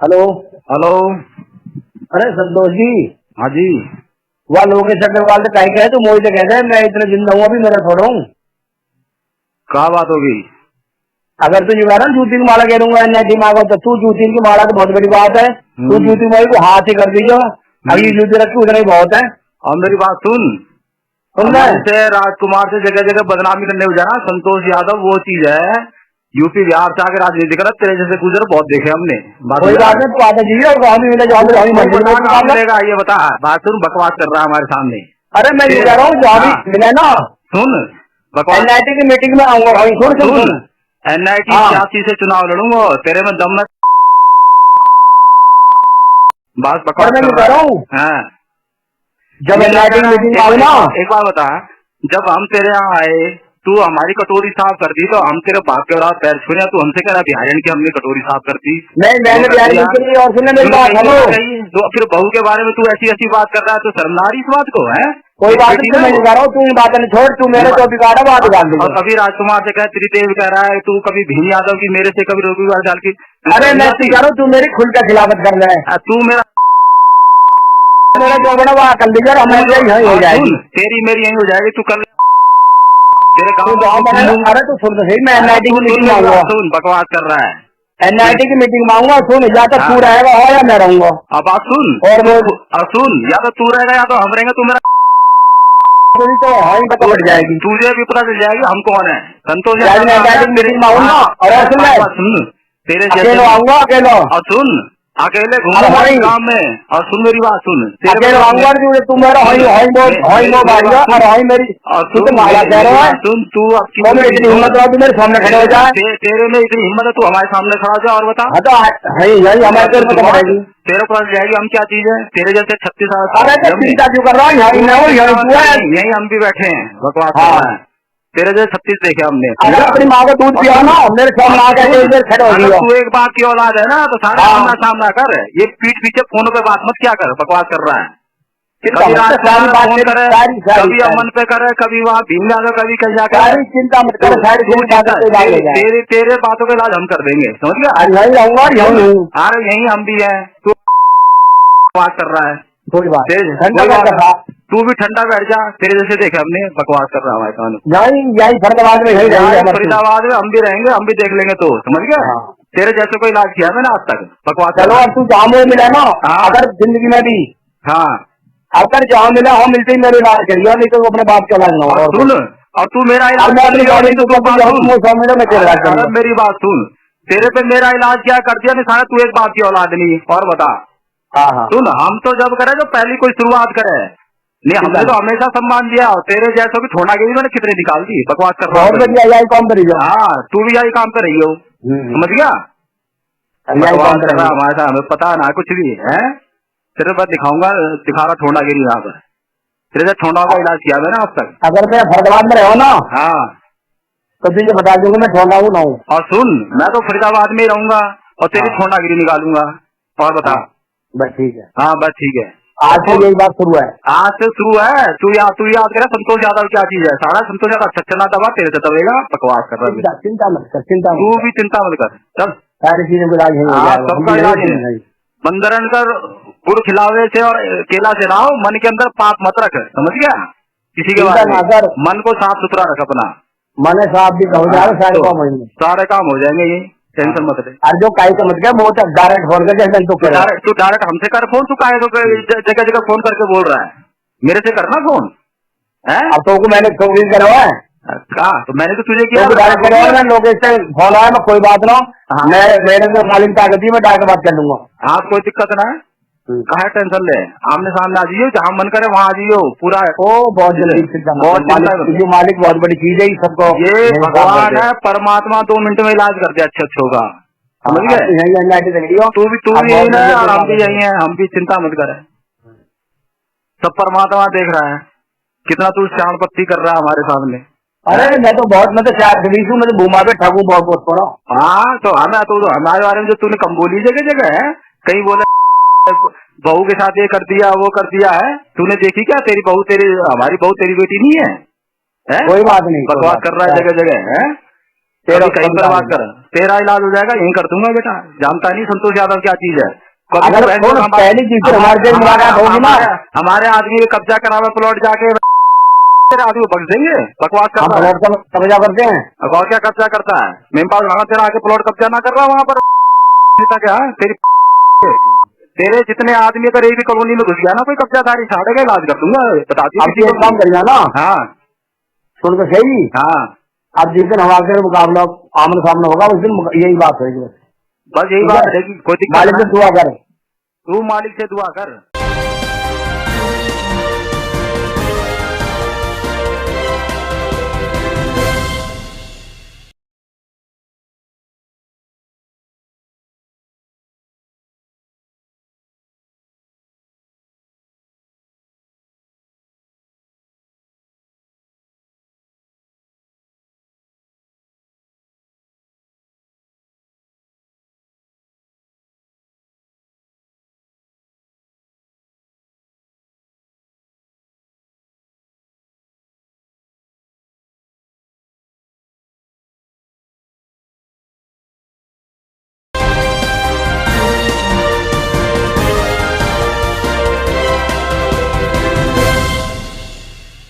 Hello. Hello. अरे संतोष जी। हाँ जी। वह लोकेश अग्रवाल से कहीं कहे तो मोहित कहते हैं मैं इतने जिंदा हूँ अभी मेरा थोड़ा हूँ। क्या बात होगी? अगर तू कह रहा जूती की माला कह दूंगा दिमाग हो तो तू जूती की माला तो बहुत बड़ी बात है। तू जूती माली को हाथ ही कर दीजिए। अभी जूती रखी उतना ही बहुत है। और मेरी बात सुन से राजकुमार से जगह जगह बदनामी करने को जाना। संतोष यादव वो चीज है, यूपी बिहार से आके राजनीति कर तेरे जैसे गुजर बहुत देखे हमने। कोई बात नहीं तू आते जी मिलेगा ये बता। बात सुन, बकवास कर रहा है हमारे सामने। अरे मैं ये कह रहा हूँ जो अभी मिले ना। सुन, बकवास एनआईटी की मीटिंग में आऊंगा भाई। सुन एनआईटी 86 से चुनाव लड़ूंगा तेरे में दम न। बस बकवास कर रहा हूँ। हाँ, जब एनआईटी की मीटिंग में आऊ ना, एक बार बता, जब हम तेरे यहाँ आए तू हमारी कटोरी साफ कर दी तो हम तेरे बाप के बराबर पैर छूने, तू हमसे कह रहा बिहारियन की हमने कटोरी साफ कर दी। मैंने बिहारियन के लिए और सुनने मेरी बात। हेलो, तो फिर बहू के बारे में तू ऐसी ऐसी बात कर रहा है तो शर्म ना आ रही इस बात को? है कोई बात नहीं, मैं कह रहा हूँ तू बात नहीं छोड़, तू मेरे तो बिगाड़ा बात डाल। और कभी राजकुमार से कह त्रिदेव कह रहा है, तू कभी भीम यादव की मेरे से कभी रघुवीर डाल की। अरे मैं कह रहा हूँ तू मेरी खुल का खिलाफत कर रहा है। तू मेरा जो बड़ा वहाँ कर लीजिए हमारे यही हो जाएगी। तेरी मेरी यही हो जाएगी। तू कल तेरे गाँव अरे तो सुन तो सही, मैं एनआईटी की मीटिंग में आऊंगा। सुन, बकवास कर रहा है। एनआईटी की मीटिंग में आऊंगा। सुन, या तो तू रहेगा हो या मैं रहूंगा। अब बात सुन, और सुन, या तो तू रहेगा या तो हम रहेंगे। तू मेरा तो हाई पता बढ़ जाएगी, तुझे भी पता चल जाएगी हम कौन है। संतोष एनआईटी की मीटिंग में आऊंगा। और सुन, तेरे अकेले आऊंगा अकेला। और सुन, अकेले घूमूंगा गाँव में। और सुन मेरी बात सुन, अकेले आऊंगा तू मेरा मेरी तू माला कह रहा है। सुन, तू इतनी हिम्मत रहा तू मेरे सामने खड़े हो जाए। तेरे में इतनी हिम्मत है तू हमारे सामने खड़ा हो जाए और बता। हाँ तो यही हमारे तेरे को जाएगी हम क्या चीज है तेरे जैसे 36 साल चिंता क्यों कर रहा है? यही हम भी बैठे हैं बकवास कर रहा है। तेरे जैसे 36 देखे हमने। अपनी माँ का दूध पिया ना मेरे सामने खड़े हो गया। तू एक बात की औलाद है ना तो सारा सामना कर। ये पीठ पीछे फोनों पे बात मत क्या कर, बकवास कर रहा है। कभी फोन करे, कभी अमन पे करे, कभी वहाँ भीम यादव, कभी कहीं जाकर। चिंता मत कर, तेरे बातों का इलाज हम कर देंगे, समझ गया? अरे यही हम भी है। तू बात कर रहा है थोड़ी बात, तू भी ठंडा बैठ जा। तेरे जैसे देखे हमने बकवास कर रहा हमारे कान। यही फरीदाबाद में फरीदाबाद में हम भी रहेंगे, हम भी देख लेंगे। तो समझ गया? तेरे जैसे कोई इलाज किया मैंने आज तक बकवास। चलो अब तू जहाँ मुझे मिला ना अगर जिंदगी में भी, हाँ अगर जहाँ मिला हम मिलते ही मेरे इलाज करिए, नहीं तो अपने बाप का इलाज ना। सुन, और तू मेरा इलाज मेरी बात सुन, तेरे पे मेरा इलाज क्या कर दिया निशाना? तू एक बाप की औलाद नहीं। और बता, सुन, हम तो जब करे जो पहली कोई शुरुआत करे नहीं, हमने तो हमेशा सम्मान दिया। और तेरे जैसों की ठोना गिरी मैंने कितने निकाल दी। बकवास कर रहा है, काम करी। हाँ, तू भी यही काम कर रही हो, समझ गया? बकवास कर रहा हमारे साथ, हमें पता ना कुछ भी है। तेरे पर दिखाऊंगा, दिखा रहा ठोना गिरी यहाँ पर। तेरे से ठोना का इलाज किया मैंने अब तक। अगर मैं फरीदाबाद में रहो ना, हाँ, तो तुझे बता दूंगा मैं ठोना हूँ ना हूँ। और सुन, मैं तो फरीदाबाद में ही रहूंगा और तेरी ठोना गिरी निकालूंगा। और बता। बस ठीक है। हाँ बस ठीक है। आज से यही बात शुरू है। आज से शुरू है। तू याद करे संतोष यादव क्या चीज है। सारा संतोष यादव छच्छना दबा तेरे से दबेगा। बकवास कर रहा है। चिंता मत कर, चिंता तू भी चिंता मत कर। चल, सारी चीजों का इलाज सबका इलाज है। बंदरन कर गुड़ खिलावे से और केला से ना हो, मन के अंदर पाप मत रख, समझ गया? किसी के बारे में मन को साफ सुथरा रख अपना। मन साफ भी हो जाएगा, सारे काम हो जाएंगे। ये टेंशन मत ले। और जो काई समझ गया वो डायरेक्ट फोन करके तू डायरेक्ट हमसे कर फोन। तू काहे तो जगह जगह फोन करके बोल रहा है? मेरे से करना फोन है। अब तो मैंने करा है। तो मैंने तो तुझे किया लोकेश से फोन आया। मैं कोई बात ना, मैं मेरे से मालिक ताकत मैं डायरेक्ट बात कर लूंगा। हाँ, कोई दिक्कत ना है। कहा टेंशन ले, आमने सामने आ जाइयो, जहाँ मन करे वहाँ आ जाइयो। पूरा बहुत जल्दी, जो मालिक बहुत बड़ी चीज है सबको। ये भगवान है, परमात्मा 2 मिनट में इलाज कर दे अच्छे को। समझ गए? तू भी यही है और हम भी यही है। हम भी चिंता मत करे, सब परमात्मा देख रहा है। कितना तू शान पत्ती कर रहा है हमारे सामने। अरे मैं तो बहुत, मैं तो मैं तो घुमा पे ठगू बहुत पड़ा। हाँ, तो हमारे बारे में जो तूने कम बोली जगह जगह है, कहीं बोले बहू के साथ ये कर दिया वो कर दिया है। तूने देखी क्या? तेरी बहू हमारी बहू तेरी बेटी नहीं है? कोई बात नहीं, बकवास कर रहा है जगह जगह है। तेरा कहीं पर बात कर, तेरा इलाज हो जाएगा, यहीं कर दूंगा बेटा। जानता नहीं संतोष यादव क्या चीज है। अगर पहली चीज तो हमारे से मुलाकात होगी ना, हमारे आदमी के कब्जा करावे प्लॉट जाके, तेरे आदमी बख्श देंगे। बकवास करता है, कब्जा करते हैं। अब और क्या कब्जा करता है? मेरे पास वहाँ तेरा आके प्लॉट कब्जा ना कर रहा वहाँ पर क्या तेरे जितने आदमी अगर एक भी कॉलोनी में घुस गया ना कोई कब्जाधारी, साढ़े इलाज कर दूंगा, बता दी। काम करिएगा ना। हाँ सुन तो सही। हाँ, अब जिस दिन हमारे मुकाबला आमने सामने होगा उस दिन यही बात होगी, बस यही बात रहेगी। कोई दिक्कत मालिक से दुआ कर, तू मालिक से दुआ कर।